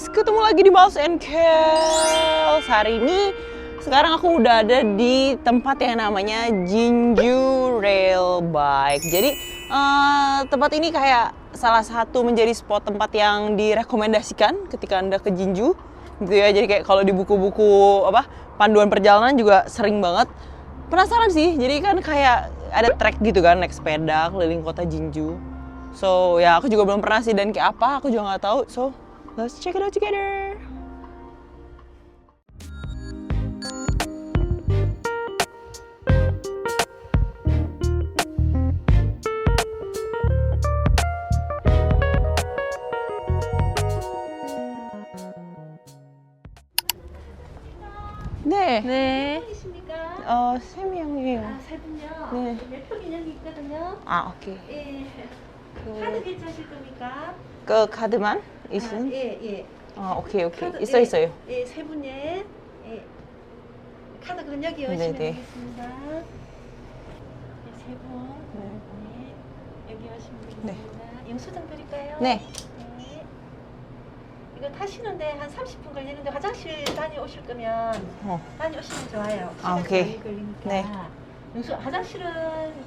ketemu lagi di Balls and Kels. Hari ini sekarang aku udah ada di tempat yang namanya Jeonju Rail Bike. Jadi tempat ini kayak salah satu menjadi spot tempat yang direkomendasikan ketika Anda ke Jeonju gitu ya. Jadi kayak kalau di buku-buku panduan perjalanan juga sering banget. Penasaran sih. Jadi kan kayak ada trek gitu kan, naik sepeda keliling kota Jeonju. So ya aku juga belum pernah sih, dan kayak apa aku juga nggak tahu. So let's check it out together. 네. 네. 쌤이 형이에요. 세 분요. 네. 몇평 인형이 있거든요. 아, 오케이. 예. 카드 결제하실 겁니까? 그 카드만 있음? 예. 오케이. 카드, 있어요. 예, 세 분에 예. 카드 그럼 여기 오시면 네네. 되겠습니다. 네, 세 분. 네. 여기 오시면 되겠습니다. 영수증 드릴까요? 네. 네. 이거 타시는데 한 30분 걸리는데 화장실 다녀오실 거면 다녀오시면 좋아요. 시간이 오케이. 많이 걸리니까. 네. 화장실은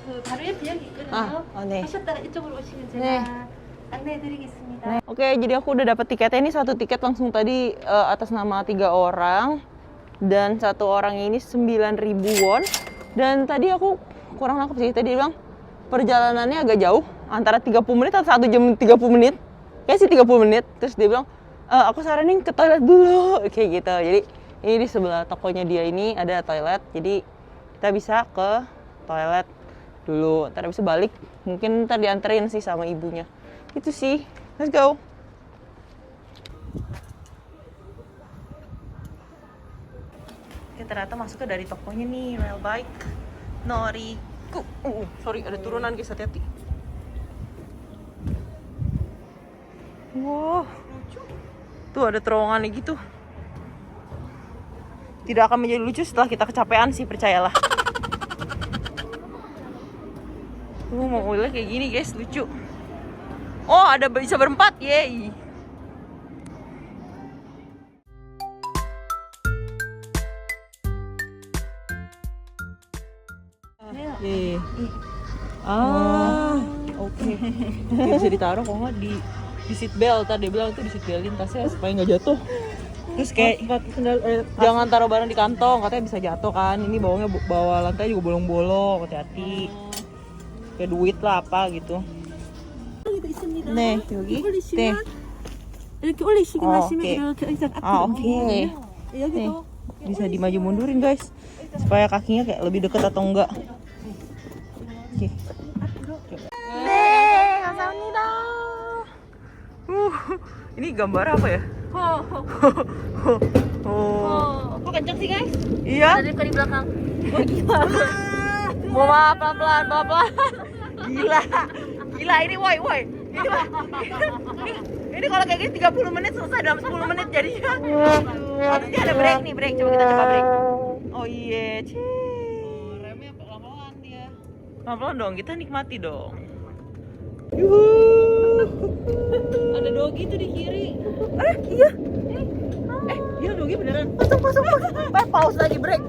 그 바로 옆에 여기 있거든요. 네. 하셨다가 이쪽으로 오시면 제가 네. 안내해드리겠습니다. Oke, jadi aku udah dapet tiketnya. Ini satu tiket langsung tadi atas nama 3 orang. Dan satu orang ini 9.000 won. Dan tadi aku kurang nangkep sih. Tadi dia bilang perjalanannya agak jauh. Antara 30 menit atau 1 jam 30 menit. Kayaknya sih 30 menit. Terus dia bilang, aku saranin ke toilet dulu. Kayak gitu. Jadi ini di sebelah tokonya dia ini ada toilet. Jadi kita bisa ke toilet dulu. Ntar bisa balik. Mungkin ntar dianterin sih sama ibunya. Itu sih. Let's go. Oke, ternyata masuknya dari tokonya nih, Rail Bike Noriku. Sorry, ada turunan guys, hati-hati. Wow. Tuh ada terowongannya gitu. Tidak akan menjadi lucu setelah kita kecapean sih, percayalah. Mobilnya kayak gini guys, lucu. Oh, ada bisa berempat, yeay. Yeay. Oke. Bisa ditaruh kok nggak di seat belt. Tadi dia bilang itu di seat beltin tasnya supaya nggak jatuh. Terus kayak jangan taruh barang di kantong, katanya bisa jatuh kan. Ini bawa lantai juga bolong-bolong, hati-hati. Kayak duit lah apa gitu. 네, 여기? 네. 이렇게 올리시기만 하시면 오케이. 이렇게 의자 앞으로 오케이. 여기도 Bisa dimaju mundurin guys, supaya kakinya kayak lebih deket atau enggak. Oke. 네, 감사합니다. Ini gambar apa ya? kok kenceng sih guys? Iya. Ada di belakang. Mau maaf, pelan-pelan. Gila ini woi. Ini kalau kayak gini 30 menit selesai dalam 10 menit jadinya. Harusnya ada break nih, coba kita coba break. Oh iya, remnya pelan-pelan dia. Pelan-pelan dong, kita nikmati dong. Yuhu. Ada dogi tuh di kiri. Iya. Iya dogi beneran. Masuk. Pause lagi, break.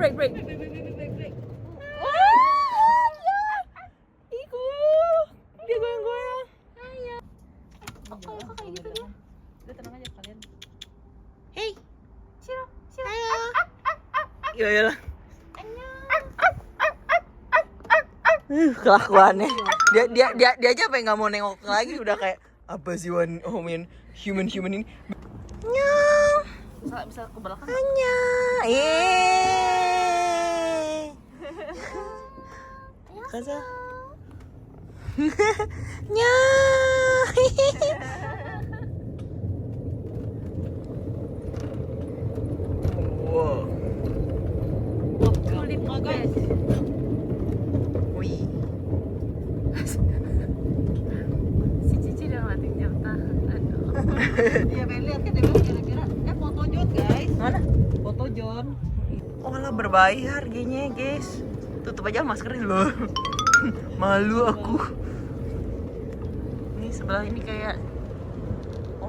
Dia goyang-goyang. Kok kayak gitu dia? Udah tenang aja kalian. Hey. Siro. Ayo. Iya. Kelakuannya. Dia aja apa yang nggak mau nengok lagi, udah kayak apa sih human ini. Nyong. Bisa ke belakang. Hanya. Kaza. Nyong. Wow. tulip guys. Wih. Si Cici udah mati jam tahan. Aduh. Iya pengen lihat kan dia bilang kira-kira foto John guys. Mana? Foto John. Oh lah, berbayar harganya guys. Tutup aja maskernya loh. Malu aku. Ini sebelah ini kayak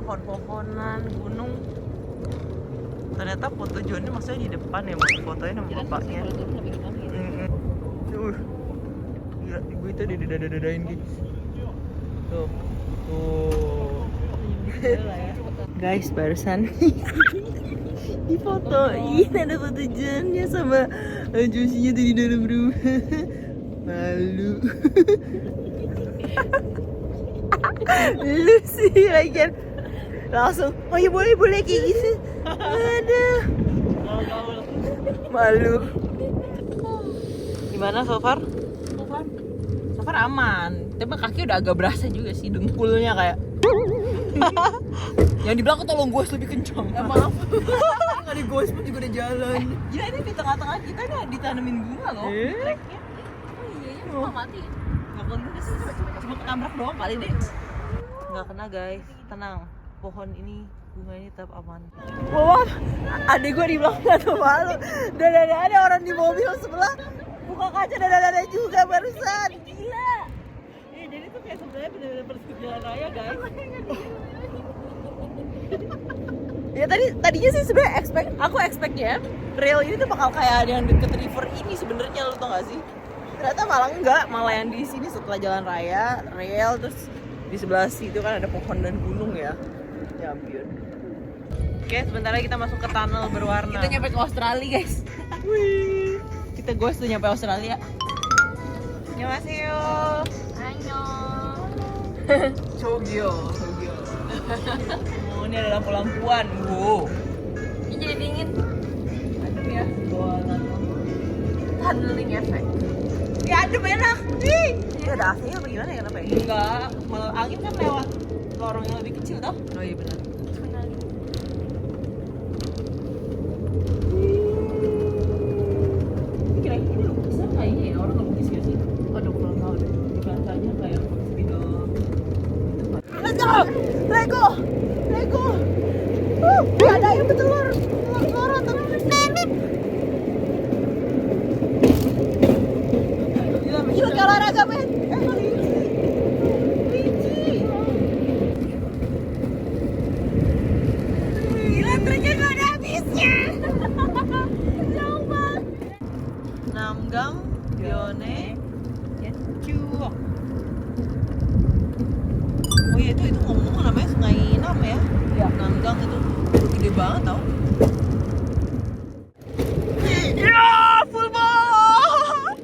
pohon-pohonan, gunung. Ternyata foto Johnny maksudnya di depan ya, mau fotonya sama bapaknya. Gila, ibu itu didadain guys. Tuh. Guys, barusan difotoin ada foto Johnnya sama Josie tuh di dalam rumah. Malu. Lu sih lagi langsung, oh ya boleh kayak gitu. Aduh, malu. Gimana so far? So far aman. Tapi kaki udah agak berasa juga sih, dengkulnya kayak. Yang di belakang tolong gue lebih kencang. Maaf. Nggak di gue pun juga udah jalan. Gila, ini di tengah-tengah kita nih ditanemin bunga loh. Treknya. Oh iya ya, mau mati. Nggak kena, cuma ketabrak doang kali deh. Nggak kena guys, tenang. Pohon ini, bunga ini tetap aman. Wah, adek gue di belakang tuh malu. Dan ada orang di mobil sebelah buka kaca dan ada juga barusan. Gila. Jadi tuh kayak sebenarnya bener-bener persetujuan raya guys. Ya tadinya sih sebenarnya aku expectnya rail ini tuh bakal kayak ada yang deket river ini sebenarnya, lu tau gak sih? Ternyata malah enggak, malah yang di sini setelah jalan raya, rail, terus di sebelah situ kan ada pohon dan gunung ya. Ya ampun. Oke, sebentar lagi kita masuk ke tunnel berwarna. Kita nyampe ke Australia guys. Wih, kita ghost tuh nyampe Australia. Annyeonghaseyo. Chogyo. Oh, ini ada lampu-lampuan. Wow. Ini jadi dingin. Adem ya, bawa tunnel. Tunneling effect. Ya adem enak. Ih, ini ada AC-nya apa gimana ya, kenapa ya? Enggak, malah angin kan lewat lorong yang lebih kecil toh. Oh iya benar. Kira-kira ini lukisan kayaknya ya, orang ngelukis gak sih? Aduh, kurang tahu deh. Di bantanya kayak spidol. Let's go! Let go! Ada yang bertelur. Telur atau gila kayak olahraga men. Gila, treknya gak ada habisnya. Jauh banget. Namgang Byone Yeonju. Oh iya, itu ngomong namanya Sungai Nam ya? Iya. Namgang itu gede banget tau. Ya, full ball.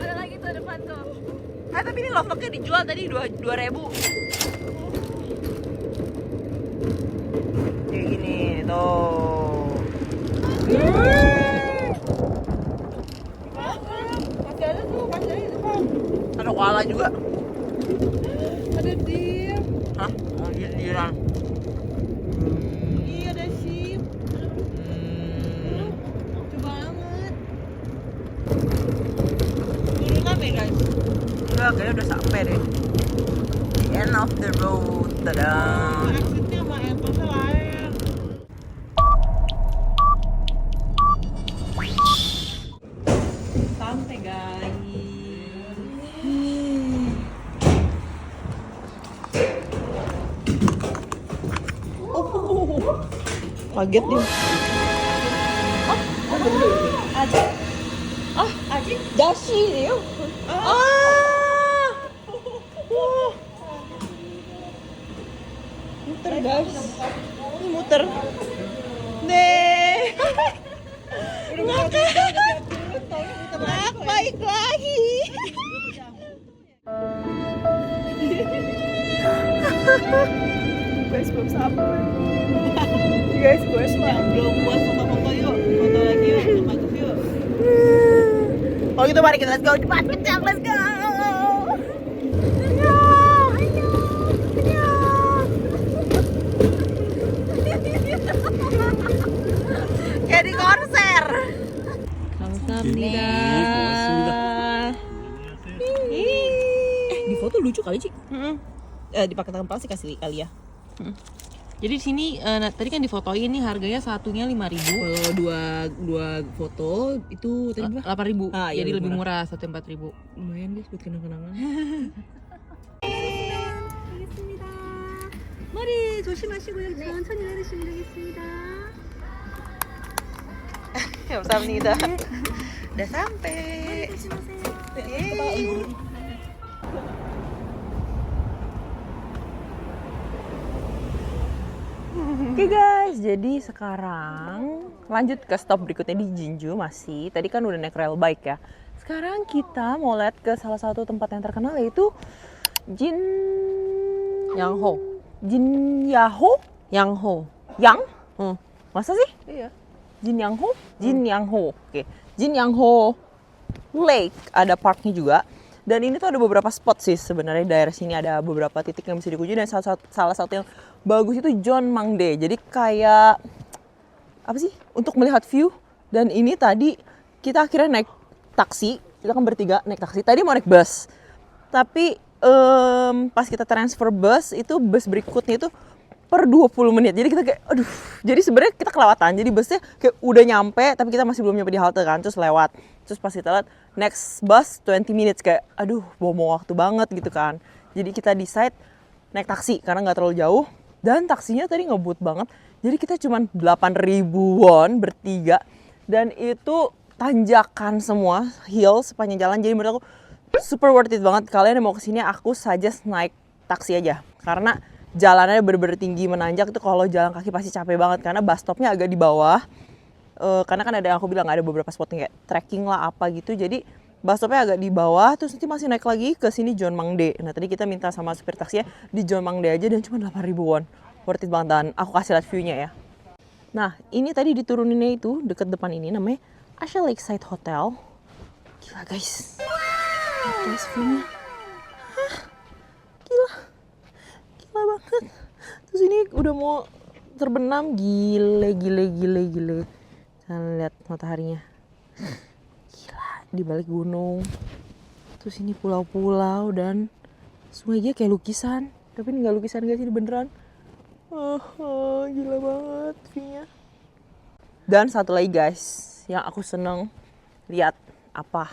Ada lagi tuh depan tuh. Tapi ini lovlognya dijual tadi 2.000. Kayak gini tuh. Masih ada tuh, masih ada di depan. Ada koala juga. Ada deer. Hah? Oh, diran. Iya, ada sheep. Lucu banget. Turunan ya guys? Enggak, kayaknya udah sampai deh. The end of the road. Tada. Exitnya sama entrance lain. Sampai guys. Kaget dia. Aji. Aji? Dashi dia. Muter guys. Ini muter. Nih. Ngak baik lagi. Guys, belum sampai. Guys, gue belum buat foto-foto yuk. Foto lagi yuk, foto bagus yuk. Oh gitu, mari kita let's go. Cepat, kencang, let's go. Kayak di konser. Kamsahamnida. Di foto lucu kali, Ci. Dipakai tangan plastik kali ya. Jadi di sini tadi kan difotoin nih harganya satunya 5.000. Kalau dua foto itu tadi berapa? 8.000. Ah, iya, Jadi lebih murah. murah, satu 4.000. Lumayan guys buat kenang-kenangan. 알겠습니다. 머리 조심하시고요. 천천히 내리시면 되겠습니다. Kamsahamnida. Udah sampai. 조심하세요. Yeay. Oke guys, jadi sekarang lanjut ke stop berikutnya di Jeonju masih. Tadi kan udah naik rail bike ya. Sekarang kita mau lihat ke salah satu tempat yang terkenal yaitu Yangho. Jinyaho? Yangho. Yang? Hmm. Masa sih? Iya. Jinyangho? Jinyangho. Oke. Jinyangho Lake, ada parknya juga. Dan ini tuh ada beberapa spot sih sebenarnya, daerah sini ada beberapa titik yang bisa dikunjungi, dan salah satu yang bagus itu Jeonmangdae. Jadi kayak apa sih? Untuk melihat view. Dan ini tadi kita akhirnya naik taksi. Kita kan bertiga naik taksi. Tadi mau naik bus. Tapi pas kita transfer bus, itu bus berikutnya itu per 20 menit. Jadi kita kayak aduh. Jadi sebenarnya kita kelewatan. Jadi busnya kayak udah nyampe tapi kita masih belum nyampe di halte kan. Terus lewat. Terus pas kita lihat next bus 20 minutes, kayak aduh bawa waktu banget gitu kan. Jadi kita decide naik taksi karena nggak terlalu jauh. Dan taksinya tadi ngebut banget. Jadi kita cuma 8.000 won bertiga. Dan itu tanjakan semua, hill sepanjang jalan. Jadi menurut aku super worth it banget. Kalian yang mau kesini aku suggest naik taksi aja. Karena jalannya bener-bener tinggi menanjak, itu kalau jalan kaki pasti capek banget. Karena bus stopnya agak di bawah. Karena kan ada yang aku bilang ada beberapa spotnya kayak trekking lah apa gitu. Jadi bus stopnya agak di bawah, terus nanti masih naik lagi ke sini Jeonmangdae. Nah tadi kita minta sama supir taksinya di Jeonmangdae aja dan cuma 8.000 won. Worth it banget, dan aku kasih lihat view-nya ya. Nah ini tadi dituruninnya itu deket depan ini namanya Asha Lakeside Hotel. Gila guys. Lihat guys view-nya. Hah, gila. Gila banget. Terus ini udah mau terbenam, gile. Kalian lihat mataharinya. Gila, di balik gunung. Terus ini pulau-pulau dan sungainya kayak lukisan. Tapi ini nggak lukisan guys, ini beneran. Gila banget view-nya. Dan satu lagi guys, yang aku seneng lihat apa?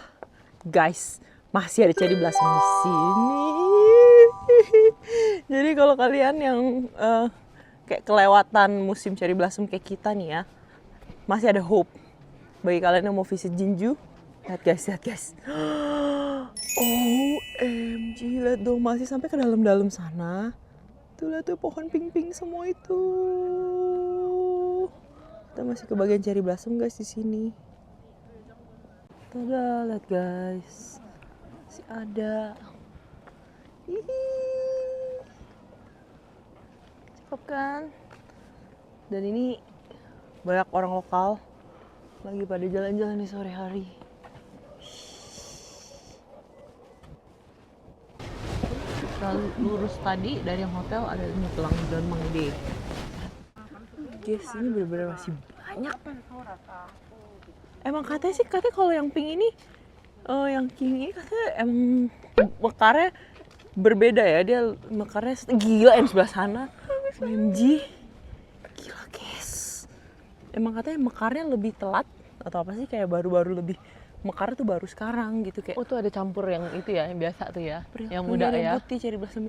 Guys, masih ada cherry blossom di sini. Jadi kalau kalian yang kayak kelewatan musim cherry blossom kayak kita nih ya, masih ada hope bagi kalian yang mau visit Jeonju. Lihat guys. OMG, lihat dong, masih sampai ke dalam-dalam sana. Tuh lihat tuh pohon pink-pink semua itu. Kita masih ke bagian cherry blossom guys di sini. Tada, lihat guys. Masih ada. Cakep kan? Dan ini banyak orang lokal lagi pada jalan-jalan di sore hari. Lalu lurus tadi dari yang hotel ada ini tulang Jeonmangdae. Guys, ini bener-bener masih banyak. Emang katanya kalau yang pink ini, yang king ini katanya emang mekarnya berbeda ya. Dia mekarnya gila yang sebelah sana. OMG. Gila guys. Emang katanya mekarnya lebih telat atau apa sih, kayak baru-baru lebih mekar tuh baru sekarang gitu kayak. Oh tuh ada campur yang itu ya, yang biasa tuh ya, yang Ini muda ada ya. putih cherry blossom.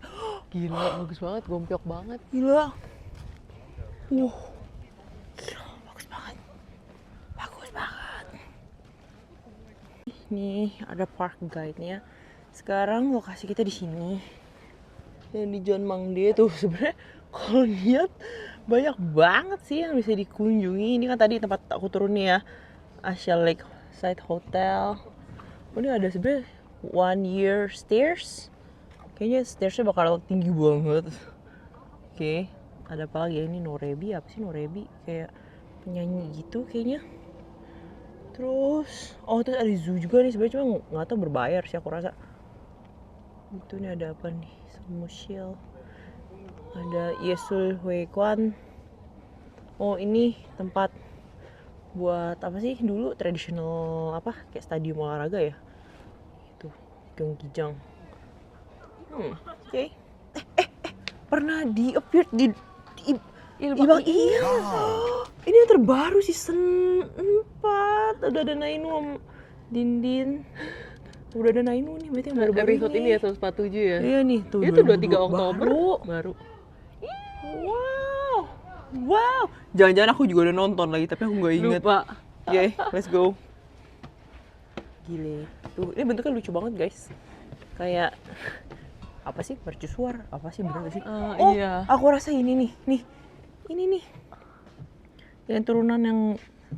Gila, bagus banget, gompiok banget. Gila. Gila, bagus banget. Bagus banget. Nih ada park guide-nya. Sekarang lokasi kita di sini. Yang di Jeonmangdae tuh sebenarnya kalau lihat banyak banget sih yang bisa dikunjungi. Ini kan tadi tempat aku turun nih ya, Asha Lakeside Hotel. Oh, ini ada sebenarnya 1 year stairs. Kayaknya stairsnya bakal tinggi banget. Oke, ada apa lagi ya? Ini Norebi, apa sih Norebi? Kayak penyanyi gitu kayaknya. Terus, terus ada zoo juga nih sebenarnya, cuma nggak tahu berbayar sih aku rasa. Itu nih ada apa nih? Samuel. Ada Yesul Huekwan. Oh ini tempat buat apa sih dulu, tradisional apa kayak stadium olahraga ya. Itu Gyeonggijang. Oke. Pernah di appear di Bang, iya. Ini yang terbaru season 4. Udah ada Nainu sama Dindin. Udah ada Nainu nih, berarti yang baru-baru Episode ini ya 147 ya. Iya nih, tuh. Itu 23 Oktober Baru. baru. Wow. Jangan-jangan aku juga udah nonton lagi, tapi aku nggak inget. Lupa. Oke, let's go. Gile. Tuh, ini bentuknya lucu banget, guys. Kayak apa sih? Mercusuar. Apa sih bener gak sih? Iya. Aku rasa ini nih. Ini nih. Yang turunan yang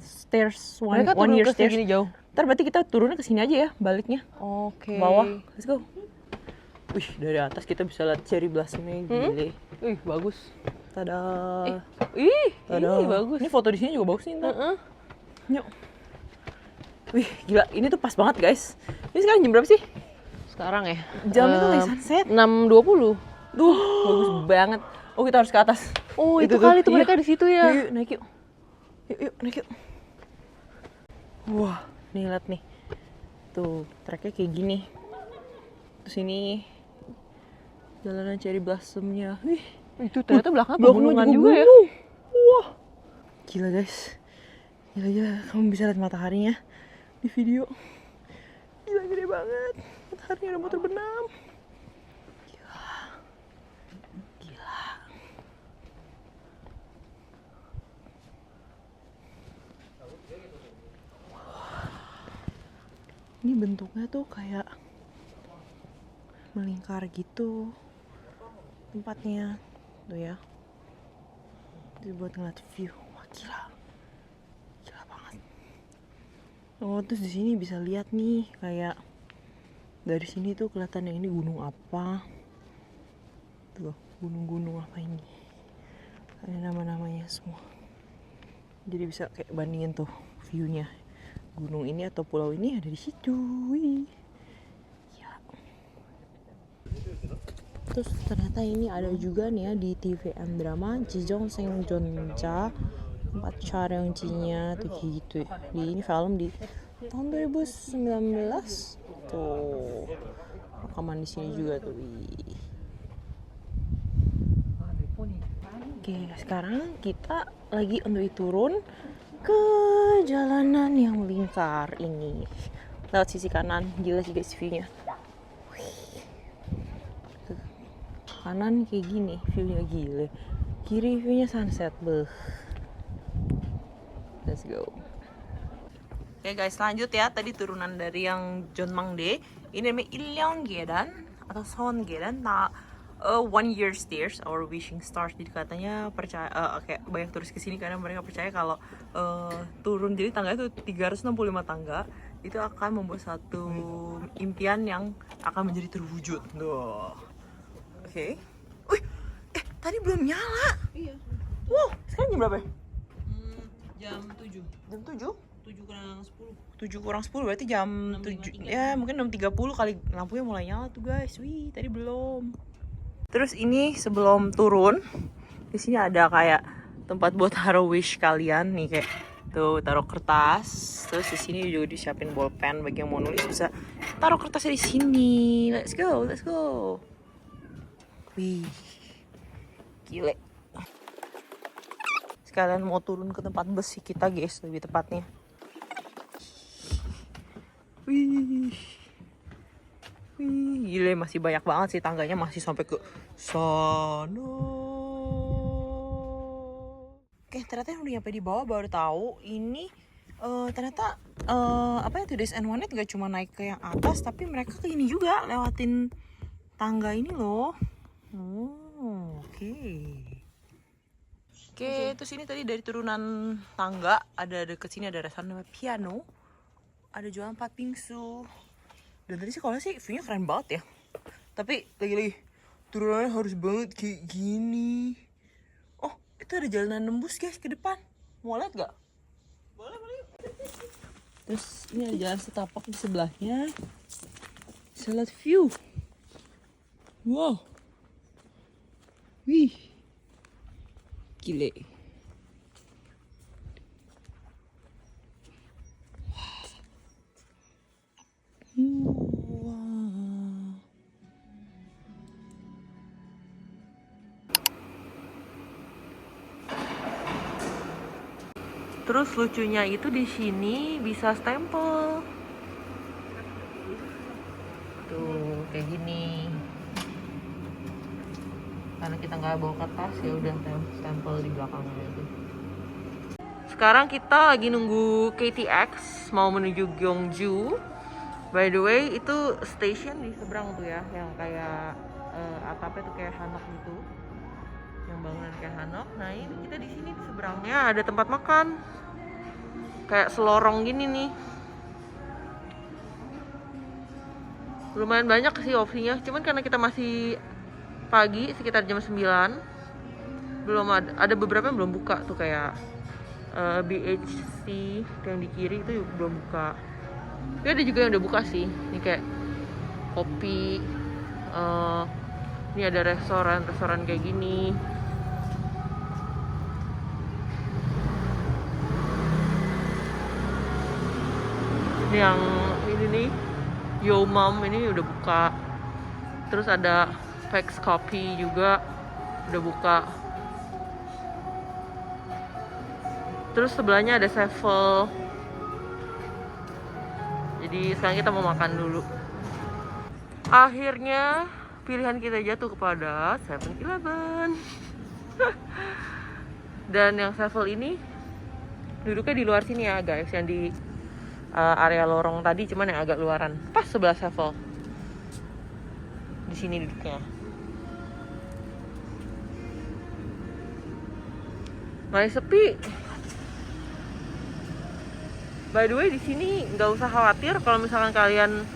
stairs Mereka one turun year ke stairs. segini jauh. Ntar berarti kita turunnya ke sini aja ya, baliknya. Oke. Bawah. Let's go. Wih, dari atas kita bisa lihat cherry blossomnya. Gile. Wih, bagus. Tada. Ih, Tada. ini bagus. Ini foto di sini juga bagus nih, Ntar. Heeh. Yuk. Wih, gila. Ini tuh pas banget, guys. Ini sekarang jam berapa sih? Sekarang ya. Jamnya tuh lagi sunset. 6.20. Duh, bagus banget. Oh, kita harus ke atas. Oh, itu tuh. kali tuh Iya. mereka di situ ya. Yuk, naik yuk. Yuk, naik yuk. Wah, nih lihat nih. Tuh, treknya kayak gini. Terus ini jalanan cherry blossomnya. Wih, Itu ternyata belakangnya belakangnya pegunungan juga ya. gunung. Wah, gila guys. Gila. Kamu bisa lihat mataharinya di video. Gila, gede banget. Mataharinya udah mau terbenam. Gila. Ini bentuknya tuh kayak melingkar gitu tempatnya tuh ya. Itu buat ngeliat view. Wah, gila banget. Oh, terus di sini bisa lihat nih kayak dari sini tuh kelihatannya ini gunung apa. Tuh, gunung-gunung apa ini. Ada nama-namanya semua. Jadi bisa kayak bandingin tuh view-nya. Gunung ini atau pulau ini ada di situ. Wih. Ya. Terus ternyata ini ada juga nih ya di TVN drama Jijong Sengjonja tempat 촬영지nya tuh kayak gitu ya. Di ini film di tahun 2019 tuh rekaman di sini juga tuh. Wih. Oke, sekarang kita lagi on the way turun ke jalanan yang melingkar ini. Lewat sisi kanan, gila sih guys view-nya. Tuh. Kanan kayak gini, view-nya gila. Kiri view-nya sunset, beuh. Let's go. Oke guys, lanjut ya. Tadi turunan dari yang Jeonmangdae. Ini namanya Ilyeonggedan atau Seongedan. Nah, 1 year stairs or wishing stars. Jadi katanya percaya kayak banyak turis kesini karena mereka percaya kalau turun, jadi tangga itu 365 tangga itu akan membuat satu impian yang akan menjadi terwujud. Duh. Oke. Wih, tadi belum nyala. Iya. Wow, sekarang jam berapa ya? Jam 7. Jam 7? 7 kurang 10. 7 kurang 10 berarti jam 7. Ya, mungkin 6.30 kali lampunya mulai nyala tuh guys. Wih, tadi belum. Terus ini sebelum turun, di sini ada kayak tempat buat taruh wish kalian nih, kayak tuh taruh kertas. Terus di sini juga disiapin bolpen bagi yang mau nulis, bisa taruh kertasnya di sini. Let's go. Wih, gile. Sekalian mau turun ke tempat bus kita guys, lebih tepatnya. Wih, gile, masih banyak banget sih tangganya, masih sampai ke sana. Oke, ternyata yang udah nyampe di bawah baru tahu ini ternyata apa ya, 2 days and 1 night gak cuma naik ke yang atas, tapi mereka ke ini juga lewatin tangga ini loh. Oke. Oke, terus ini tadi dari turunan tangga ada deket sini ada restoran namanya Piano. Ada jualan pat bingsu. Dan tadi sih kalau sih view-nya keren banget ya. Tapi lagi-lagi turunannya harus banget kayak gini. Oh, itu ada jalanan nembus guys ke depan. Mau lihat gak? Boleh. Terus ini ada jalan setapak di sebelahnya. Bisa lihat view. Wow. Wih. Gile. Terus lucunya itu di sini bisa stempel. Tuh kayak gini. Karena kita nggak bawa kertas ya udah stempel di belakangnya tuh. Sekarang kita lagi nunggu KTX mau menuju Gyeongju. By the way itu station di seberang tuh ya, yang kayak atapnya tuh kayak hanok gitu, yang bangunan kayak hanok. Nah ini kita di sini di seberangnya ada tempat makan, kayak selorong gini nih. Lumayan banyak sih opsinya, cuman karena kita masih pagi sekitar jam 9 belum ada beberapa yang belum buka tuh, kayak BHC yang di kiri itu belum buka. Tapi ada juga yang udah buka sih. Ini kayak kopi. Ini ada restoran kayak gini. Ini yang ini nih, Yo Mom ini udah buka. Terus ada Pex Coffee juga udah buka. Terus sebelahnya ada Sevel. Jadi sekarang kita mau makan dulu. Akhirnya pilihan kita jatuh kepada 7-Eleven. Dan yang Sevel ini duduknya di luar sini ya guys, yang di area lorong tadi, cuman yang agak luaran. Pas sebelah Sevel. Di sini duduknya. Masih sepi. By the way di sini nggak usah khawatir kalau misalkan kalian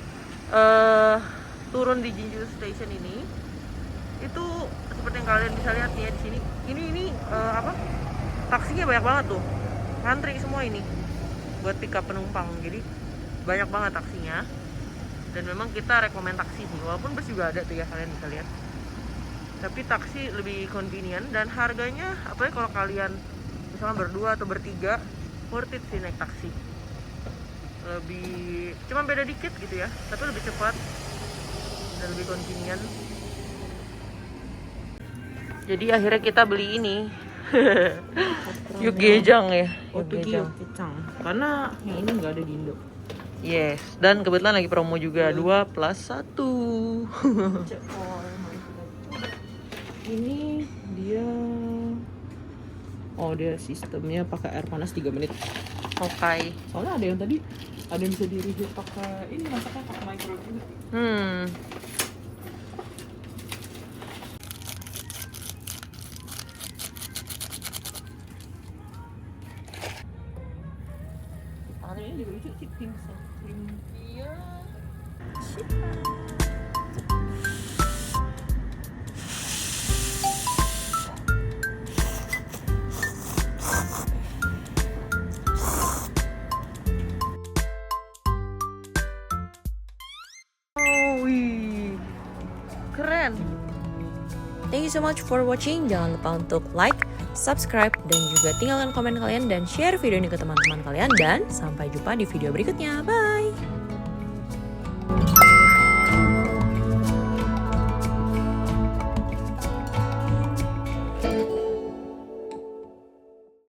turun di Jinju Station ini, itu seperti yang kalian bisa lihat ya di sini. Ini taksinya banyak banget tuh, ngantri semua ini buat pick up penumpang. Jadi banyak banget taksinya. Dan memang kita rekomen taksi sih, walaupun bus juga ada tuh ya, kalian bisa lihat. Tapi taksi lebih convenient dan harganya, apalagi kalau kalian misalkan berdua atau bertiga, worth it sih naik taksi. Lebih, cuma beda dikit gitu ya, tapi lebih cepat dan lebih convenient. Jadi akhirnya kita beli ini. Yukgejang ya. Yukgejang. Karena yang ini nggak ada di Indo. Yes, dan kebetulan lagi promo juga 2+1. Ini dia sistemnya pakai air panas 3 menit. Oke. Soalnya ada yang tadi ada yang bisa di-reheat pakai ini, masaknya pakai microwave juga. Ini juga lucu sih, pink. Iya. Wih, keren. Thank you so much for watching. Jangan lupa untuk like, subscribe, dan juga tinggalkan komen kalian dan share video ini ke teman-teman kalian. Dan sampai jumpa di video berikutnya. Bye!